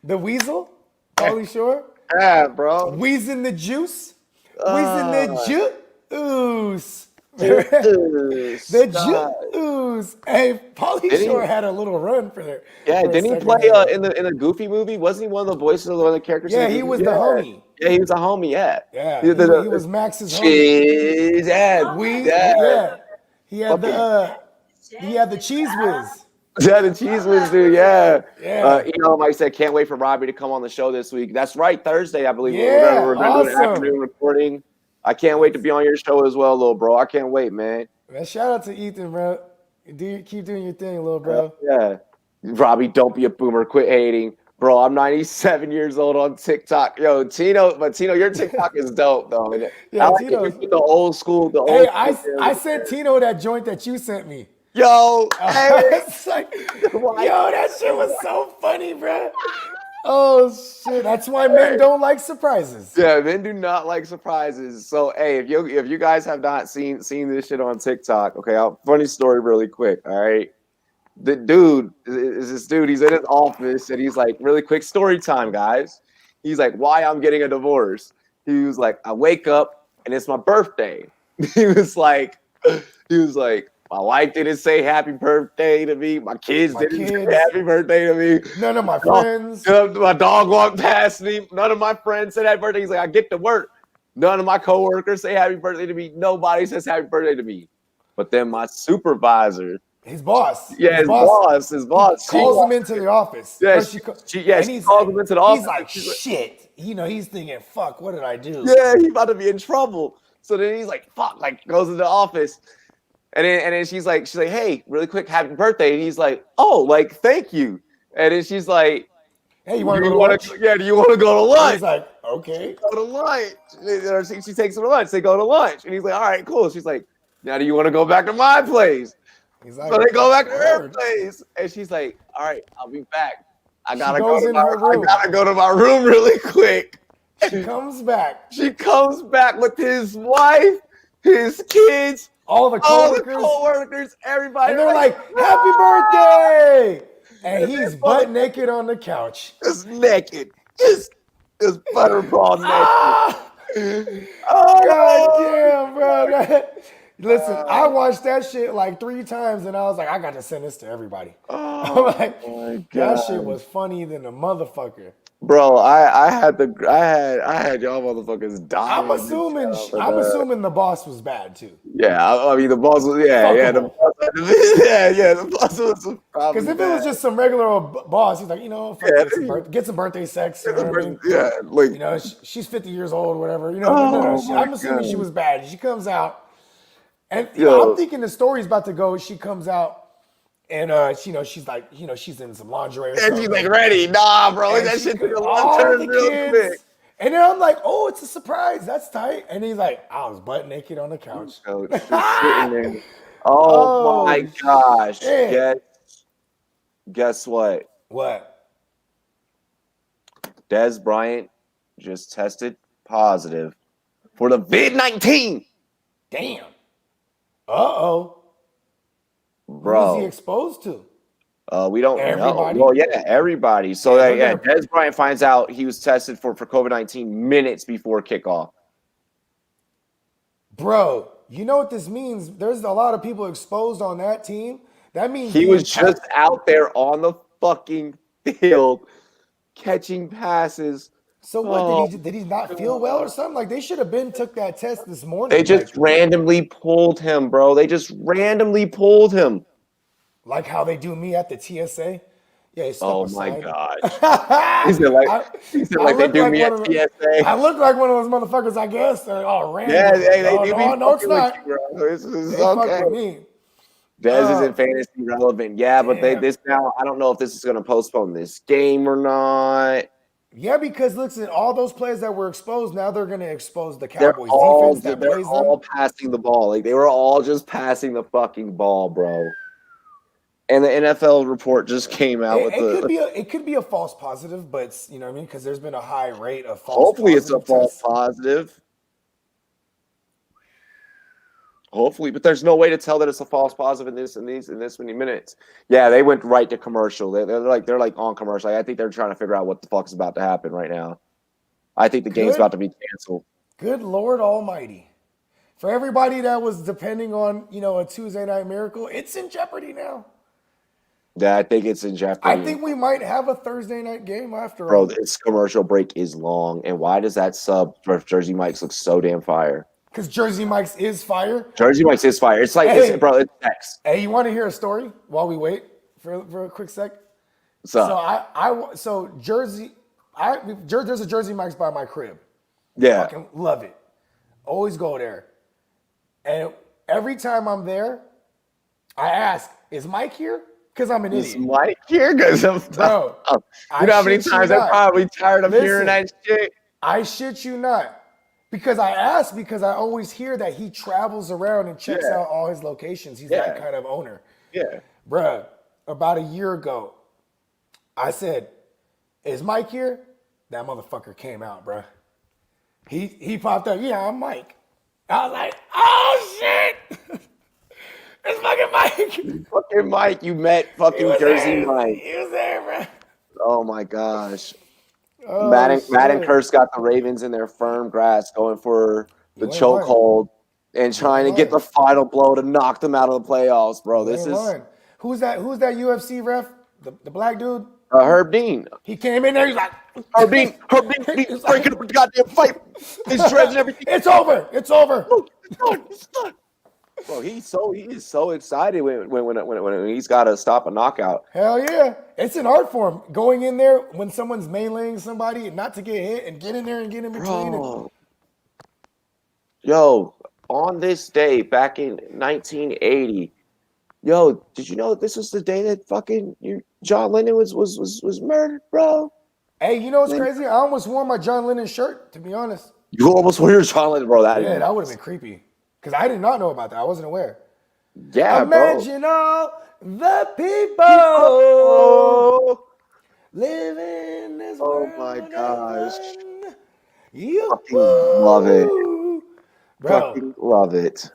The Weasel, Pauly Shore. Yeah, bro. Wheezing the juice, wheezing the juice. The God. Jews. Hey, Pauly Didn't he? Shore had a little run Yeah, for a didn't he second play there. in the Goofy movie? Wasn't he one of the voices of one of the characters in Yeah, the he Goofy? was the Yeah, homie. yeah, he was a homie. Yeah, Yeah, he the was Max's homie. cheese. Yeah, yeah, Yeah. He had fucking the cheese whiz. yeah, the cheese whiz dude. Yeah, Yeah. like I said, can't wait for Robbie to come on the show this week. That's right, Thursday, I believe. Yeah, We're gonna do an awesome. afternoon recording. I can't wait to be on your show as well, little bro. I can't wait, man. Man, shout out to Ethan, bro. Keep doing your thing, little bro. Yeah. Robbie, don't be a boomer. Quit hating. Bro, I'm 97 years old on TikTok. Yo, Tino, your TikTok is dope, though. And I Yeah, like it. You Tito's. put the old school, Hey, there. I sent Tino that joint that you sent me. Yo, hey. It's like, yo, that shit was so funny, bro. Oh shit, that's why men don't like surprises. Yeah, men do not like surprises. So, hey, if you guys have not seen this shit on TikTok, okay, funny story really quick, all right? The dude is this dude. He's in his office and he's like, really quick story time, guys. He's like, why I'm getting a divorce. He was like, I wake up and it's my birthday. He was like, my wife didn't say happy birthday to me. My kids didn't say happy birthday to me. None of my friends. My dog walked past me. None of my friends said happy birthday. He's like, I get to work. None of my coworkers say happy birthday to me. Nobody says happy birthday to me. But then my supervisor, his boss. yeah, his boss. Calls him into the office. Yeah, she calls him into the office. He's like, shit. He's thinking, fuck, what did I do? Yeah, he's about to be in trouble. So then he's like, fuck, like goes into the office. And then she's like, hey, really quick, happy birthday. And he's like, oh, like, thank you. And then she's like, hey, you want to go to lunch? Yeah, do you want to go to lunch? He's like, okay. Go to lunch. She takes him to lunch. They go to lunch. And he's like, all right, cool. She's like, now do you want to go back to my place? He's like, so they go back to her place. And she's like, all right, I'll be back. I gotta go to my room really quick. She comes back. She comes back with his wife, his kids, all the coworkers, everybody. And they're like, happy birthday! And he's butt naked on the couch. Just naked. Just butterball naked. God damn, bro. Listen, I watched that shit like 3 times and I was like, I got to send this to everybody. I'm like, that shit was funny than a motherfucker. Bro, I had y'all motherfuckers dying. I'm assuming the boss was bad too. Yeah, I mean the boss was the boss was probably because if it was just some regular old boss, he's like, get some birthday sex. You know what I mean? Yeah, like she's 50 years old, whatever. I'm assuming she was bad. She comes out, and I'm thinking the story's about to go. She comes out. And she's like, she's in some lingerie or something. And she's like, ready. Nah, bro. And that shit took a long turn real quick. And then I'm like, oh, it's a surprise. That's tight. And he's like, I was butt naked on the couch. Oh, just sitting there. Oh my gosh. Guess what? What? Des Bryant just tested positive for the COVID-19. Damn. Uh-oh. Bro. Who is he exposed to? We don't know. Well, yeah, everybody. So Des Bryant finds out he was tested for COVID-19 minutes before kickoff. Bro, you know what this means? There's a lot of people exposed on that team. That means he was just out there on the fucking field catching passes. So what, did he not feel well or something? Like they should have took that test this morning. They just randomly pulled him, bro. They just randomly pulled him. Like how they do me at the TSA. Yeah, oh my gosh. He said like they do me at TSA. I look like one of those motherfuckers, I guess. Random. Yeah, they do me. No, it's not. You, bro. This is okay. Fuck with me. Dez isn't fantasy relevant. Yeah, but this now, I don't know if this is going to postpone this game or not. Yeah, because listen, all those players that were exposed, now they're going to expose the Cowboys defense that plays them. They're all passing the ball. Like they were all just passing the fucking ball, bro. And the NFL report just came out it could be a false positive, but you know what I mean? Because there's been a high rate of false Hopefully it's a false positive. Hopefully, but there's no way to tell that it's a false positive in this many minutes. Yeah, they went right to commercial. They're like on commercial. I think they're trying to figure out what the fuck's about to happen right now. I think the game's about to be canceled. Good Lord Almighty. For everybody that was depending on, a Tuesday Night Miracle, it's in jeopardy now. Yeah, I think it's in I jeopardy. think we might have a Thursday night game after Bro, all. this commercial break is long. And why does that sub for Jersey Mike's look so damn fire? Because Jersey Mike's is fire. Jersey Mike's is fire. It's like, Hey. it's sex. Hey, you want to hear a story while we wait for a quick sec? What's up? There's a Jersey Mike's by my crib. Yeah. Fucking love it. Always go there. And every time I'm there, I ask, is Mike here? Because I'm an Is idiot. Mike here? Because Bro, you know how many shit you times I'm not. probably tired of Listen, hearing that shit? I shit you not. Because I ask, because I always hear that he travels around and checks Yeah. out all his locations. He's Yeah. that kind of owner. Yeah. Bruh, about a year ago, I said, is Mike here? That motherfucker came out, bruh. He popped up, yeah, I'm Mike. I was like, oh shit! It's fucking Mike! Fucking Mike, you met fucking Jersey there. Mike. He was there, bruh. Oh my gosh. Oh, Madden Curse got the Ravens in their firm grasp, going for the You ain't lying. chokehold and trying to get the final blow to knock them out of the playoffs, bro. This is Who's that UFC ref? The black dude? Herb Dean. He came in there, he's like, Herb Dean, he's breaking up the goddamn fight. His dreads and everything. it's over. It's done. Bro, he is so excited when he's got to stop a knockout. Hell yeah. It's an art form. Going in there when someone's meleeing somebody and not to get hit and get in there and get in between. Bro. Yo, on this day back in 1980, yo, did you know this was the day that fucking John Lennon was murdered, bro? Hey, you know what's crazy? I almost wore my John Lennon shirt, to be honest. You almost wore your John Lennon, bro. That would have been creepy. Because I did not know about that. I wasn't aware. Yeah, Imagine all the people living in this world. Oh my gosh. You fucking love it. Bro, Fucking love it.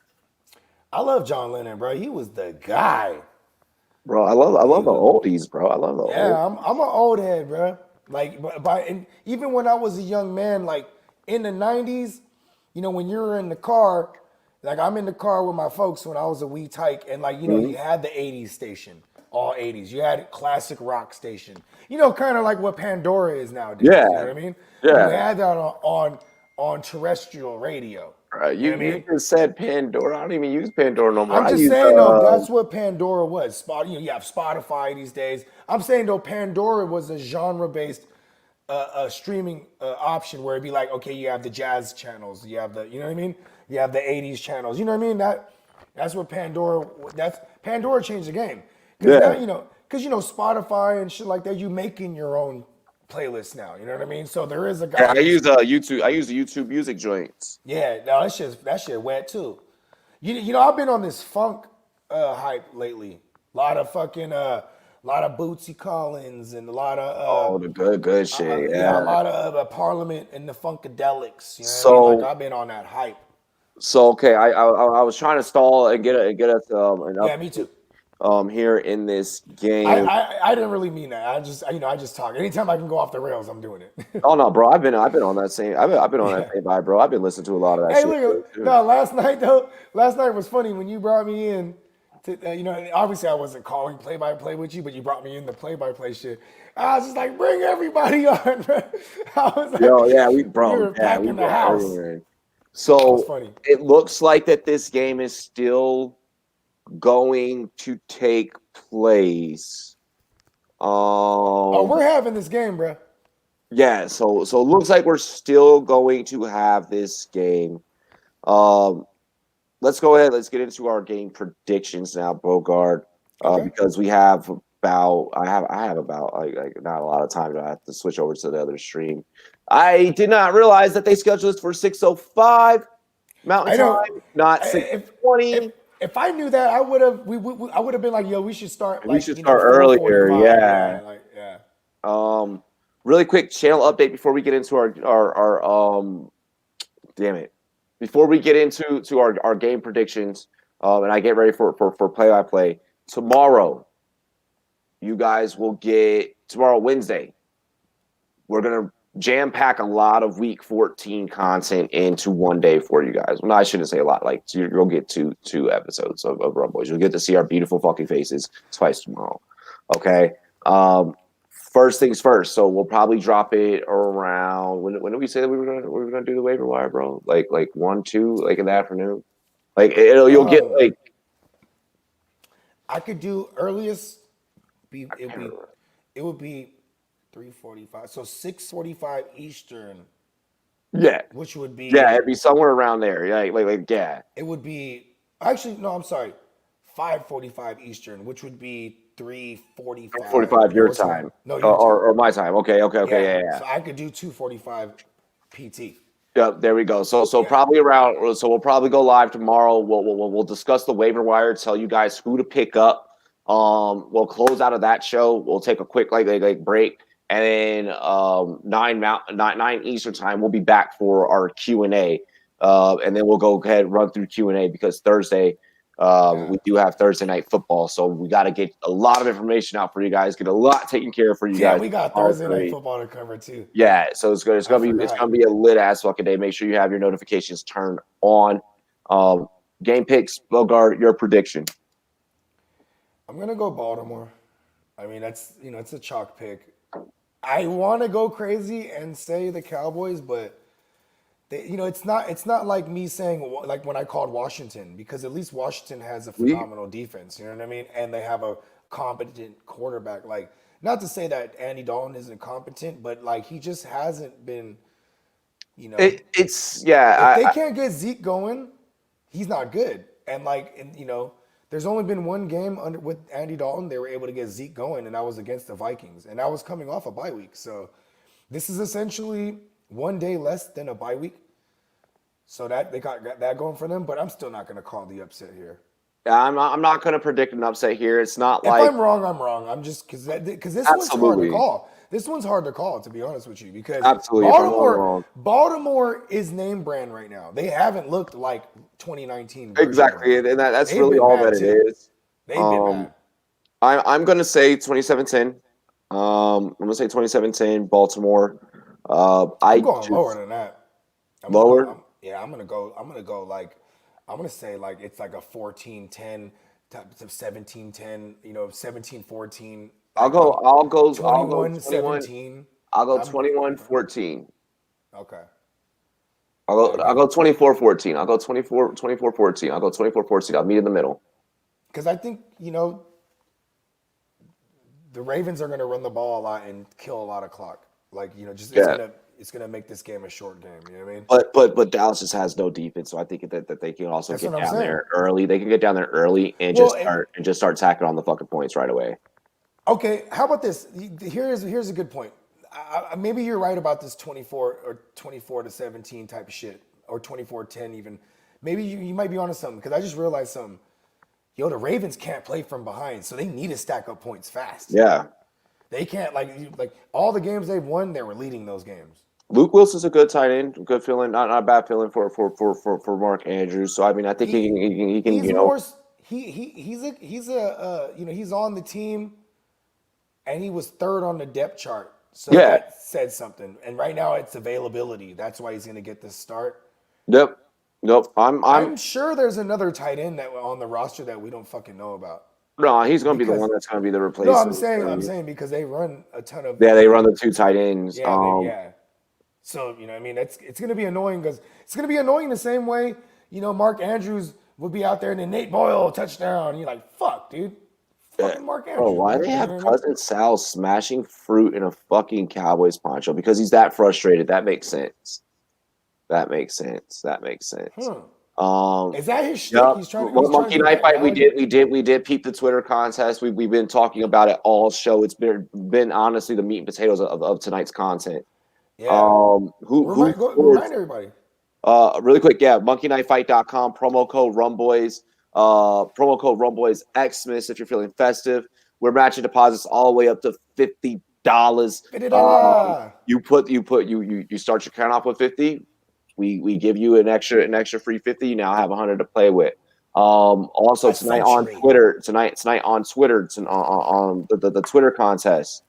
I love John Lennon, bro. He was the guy. Bro, I love the oldies, bro. I love the oldies. I'm an old head, bro. Like, and even when I was a young man, like in the 90s, when you were in the car, like I'm in the car with my folks when I was a wee tyke, and like, you had the 80s station, all 80s. You had classic rock station. Kind of like what Pandora is nowadays. Yeah. You know what I mean? Yeah. You had that on terrestrial radio. Right. You know what I mean? just said Pandora. I don't even use Pandora no more. I'm just saying, though, that's what Pandora was. You have Spotify these days. I'm saying, though, Pandora was a genre-based streaming option where it'd be like, okay, you have the jazz channels, you have the, you know what I mean? You have the 80s channels. You know what I mean? That's what Pandora changed the game. Cause now, because Spotify and shit like that, you making your own playlist now. You know what I mean? So there is a guy. Yeah, I use YouTube. I use the YouTube music joints. Yeah, no, that shit wet too. I've been on this funk hype lately. A lot of Bootsy Collins and a lot of the good shit. a lot of Parliament and the Funkadelics. Like I've been on that hype. So okay, I was trying to stall and get us Yeah, me too. Here in this game. I didn't really mean that. I just talk. Anytime I can go off the rails, I'm doing it. Oh no, bro! I've been on that same. I've been on that same vibe, bro. I've been listening to a lot of that Hey, shit. look, no, last night was funny when you brought me in. Obviously I wasn't calling play-by-play with you, but you brought me in the play-by-play shit. I was just like, bring everybody on, bro. I was like, Yo, yeah, we were packing the house. Everywhere. So it looks like that this game is still going to take place. We're having this game, bro. Yeah, so it looks like we're still going to have this game. Let's go ahead. Let's get into our game predictions now, Bogard, because we have about I have about like not a lot of time. I have to switch over to the other stream. I did not realize that they scheduled this for 6:05 Mountain Time, not 6:20. If I knew that, I would have. I would have been like, "Yo, we should start." We should start earlier. Yeah. Really quick channel update before we get into our damn it. Before we get into our game predictions, and I get ready for play-by-play, tomorrow, you guys will get tomorrow Wednesday. We're gonna jam pack a lot of week 14 content into one day for you guys. Well, no, I shouldn't say a lot. Like you'll get two episodes of Rumboyz. You'll get to see our beautiful fucking faces twice tomorrow. Okay. First things first. So we'll probably drop it around when did we say that we were gonna do the waiver wire, bro? Like 1, 2, like in the afternoon. Like you'll get like I could do earliest. It would be 3:45. So 6:45 Eastern. Yeah. Which would be it'd be somewhere around there. Yeah, yeah. It would be actually no, I'm sorry. 5:45 Eastern, which would be 3:45. 45 your time. No, your time. Or my time. Okay. Yeah. So I could do 2:45 PT. Yep, there we go. So probably around. So we'll probably go live tomorrow. We'll discuss the waiver wire. Tell you guys who to pick up. We'll close out of that show. We'll take a quick like break, and then 9 Eastern time we'll be back for our Q&A, and then we'll go ahead and run through Q&A because Thursday. We do have Thursday night football, so we got to get a lot of information out for you guys. Get a lot taken care of for you guys. Yeah, we got Thursday night football to cover too. Yeah, so it's gonna be a lit ass fucking day. Make sure you have your notifications turned on. Game picks, Bogart, your prediction. I'm gonna go Baltimore. I mean, it's a chalk pick. I want to go crazy and say the Cowboys, but. It's not like me saying like when I called Washington, because at least Washington has a phenomenal defense. You know what I mean? And they have a competent quarterback. Like, not to say that Andy Dalton isn't competent, but like he just hasn't been. If they can't get Zeke going, he's not good. And there's only been one game with Andy Dalton they were able to get Zeke going, and that was against the Vikings, and that was coming off a bye week. So this is essentially one day less than a bye week. So that they got that going for them, but I'm still not going to call the upset here. Yeah, I'm not going to predict an upset here. It's not if I'm wrong, I'm wrong. I'm just because this one's hard to call. This one's hard to call, to be honest with you, because Baltimore is name brand right now. They haven't looked like 2019. Exactly, and that's really all that it is. They've been bad. I'm going to say 27-10. I'm going to say 27-10 Baltimore. I'm going lower than that. I'm gonna say like it's like a 14-10 to 17-10, 17-14. I'll go 21-17. I'll go 21-14. Okay. I'll go 24-14. I'll go 24-14. I'll go 24-14. I'll meet in the middle. Because I think, the Ravens are going to run the ball a lot and kill a lot of clock. It's gonna make this game a short game. You know what I mean? But Dallas just has no defense, so I think that they can also get down there early. They can get down there early and just start tacking on the fucking points right away. Okay, how about this? Here's a good point. Maybe you're right about this 24-17 type of shit, or 24-10 even. Maybe you might be onto something, because I just realized something. The Ravens can't play from behind, so they need to stack up points fast. Yeah. They can't, like all the games they've won, they were leading those games. Luke Wilson's a good tight end, good feeling, not a bad feeling for Mark Andrews. So I mean, I think he can. He's on the team, and he was third on the depth chart. So that said something. And right now it's availability. That's why he's going to get this start. Yep. Nope. I'm sure there's another tight end that on the roster that we don't fucking know about. No, he's going to be the one that's going to be the replacement. No, I'm saying because they run a ton of. Yeah, they run the two tight ends. Yeah. So it's going to be annoying, because it's going to be annoying the same way Mark Andrews would be out there and then Nate Boyle touchdown. And you're like, fuck, dude. Fucking Mark Andrews. Bro, why do they have Cousin Sal smashing fruit in a fucking Cowboys poncho? Because he's that frustrated. That makes sense. Is that his shtick? Yep. He's trying to. Monkey Knife Fight. We did peep the Twitter contest. We've been talking about it all show. It's been honestly the meat and potatoes of tonight's content. Yeah. Remind everybody. Really quick, yeah. monkeyknifefight.com, promo code Rumboyz. Promo code Rumboyz Xmas if you're feeling festive. We're matching deposits all the way up to $50. You start your account off with 50. We give you an extra free 50. You now have 100 to play with. Also tonight on Twitter, it's on the Twitter contest.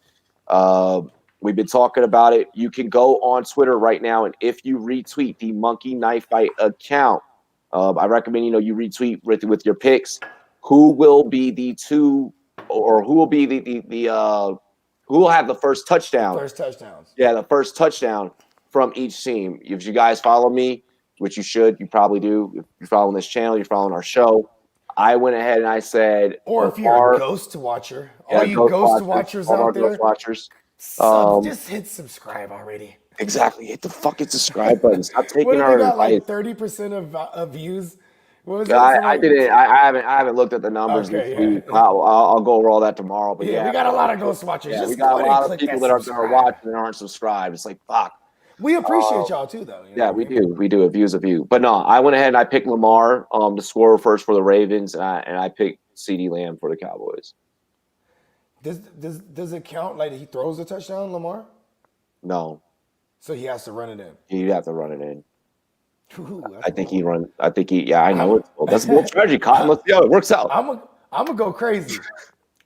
We've been talking about it. You can go on Twitter right now, and if you retweet the Monkey Knife Fight account, I recommend you retweet with your picks. Who will be the two, or who will be who will have the first touchdown? The first touchdowns. Yeah, the first touchdown from each team. If you guys follow me, which you should, you probably do. If you're following this channel, you're following our show. I went ahead and I said, or if you're a ghost watcher, all you ghost watchers out there, ghost watchers, just hit subscribe already. Exactly, hit the fucking subscribe button. Stop taking what if our we got advice. like 30% of views? What was I didn't. I haven't looked at the numbers this week. I'll go over all that tomorrow. But yeah, we got a lot of ghost watchers. Yeah, just we got a lot of people that are watching and aren't subscribed. It's like fuck. We appreciate y'all too, though. Yeah, we do. We do. A view's a view. But no, I went ahead and I picked Lamar to score first for the Ravens, and I picked CeeDee Lamb for the Cowboys. Does it count like he throws a touchdown, Lamar? No. So he has to run it in. He'd have to run it in. Ooh, I think he run. I think he. Yeah, I know. That's a bold strategy, Cotton. Let's see how it works out. I'm gonna go crazy.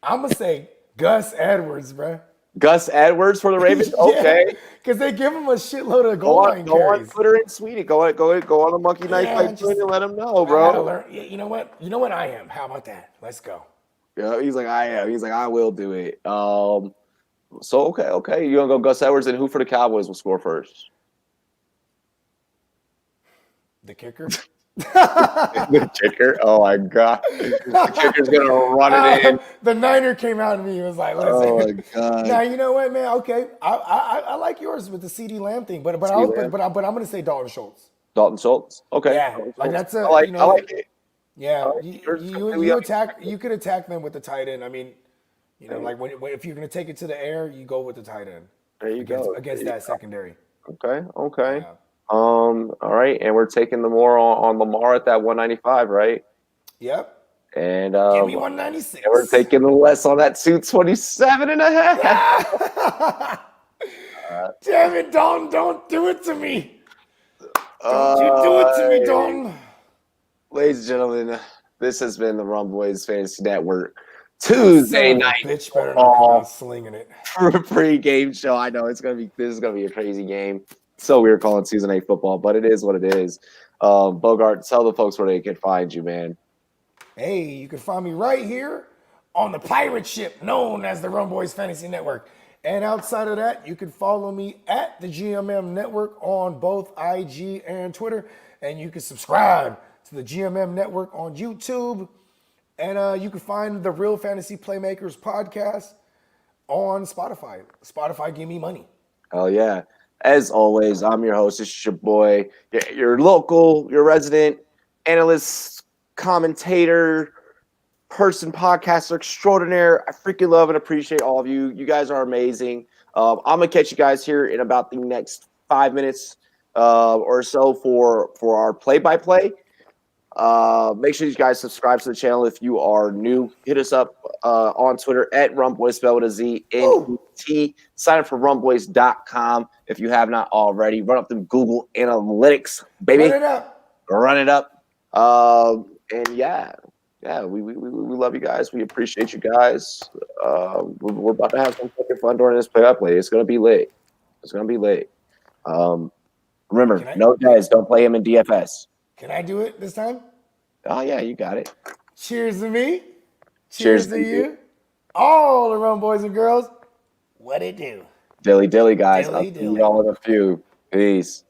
I'm gonna say Gus Edwards, bro. Gus Edwards for the Ravens. Yeah, okay, because they give him a shitload of goal line go carries. on Twitter and tweet it. Go on the Monkey Knife Fight and let him know, bro. You know what? You know what I am. How about that? Let's go. Yeah, he's like I am. He's like I will do it. So okay. You gonna go Gus Edwards, and who for the Cowboys will score first? The kicker. The kicker. Oh my god, the kicker's gonna run it in. The Niner came out to me. He was like, "Listen." Oh my god. Now you know what, man. Okay, I like yours with the CeeDee Lamb thing, but I'm gonna say Dalton Schultz. Dalton Schultz. Okay. Yeah, like that's I like it. Yeah, you could attack them with the tight end. I mean, like if you're gonna take it to the air, you go with the tight end. There you go against that secondary. Okay. Yeah. All right, and we're taking the more on Lamar at that 195, right? Yep. And give me 196. And we're taking the less on that 227 and a half. Damn it, Dalton! Don't do it to me. Don't you do it to me, Dalton. Ladies and gentlemen, this has been the Rumboyz Fantasy Network Tuesday night. Bitch better not come out slinging it. For a pre-game show. I know this is gonna be a crazy game. So weird calling season 8 football, but it is what it is. Bogart, tell the folks where they can find you, man. Hey, you can find me right here on the pirate ship known as the Rumboyz Fantasy Network. And outside of that, you can follow me at the GMM Network on both IG and Twitter. And you can subscribe to the GMM Network on YouTube. And you can find the Real Fantasy Playmakers podcast on Spotify. Spotify, give me money. Oh, yeah. As always, I'm your host. This is your boy, your local, your resident analyst, commentator, podcaster extraordinaire. I freaking love and appreciate all of you. You guys are amazing. I'm going to catch you guys here in about the next 5 minutes or so for our play-by-play. Make sure you guys subscribe to the channel if you are new. Hit us up on Twitter at Rumboyz, spelled with a Z, N-U-T. Sign up for Rumboyz.com if you have not already. Run up them Google Analytics, baby. Run it up. And yeah, we love you guys. We appreciate you guys. We're about to have some fucking fun during this play-by-play. It's gonna be lit. Remember, no Dez. Don't play him in DFS. Can I do it this time? Oh, yeah, you got it. Cheers to me. Cheers to you. All the Rumboyz and girls. What it do? Dilly, guys. I'll see y'all in a few. Peace.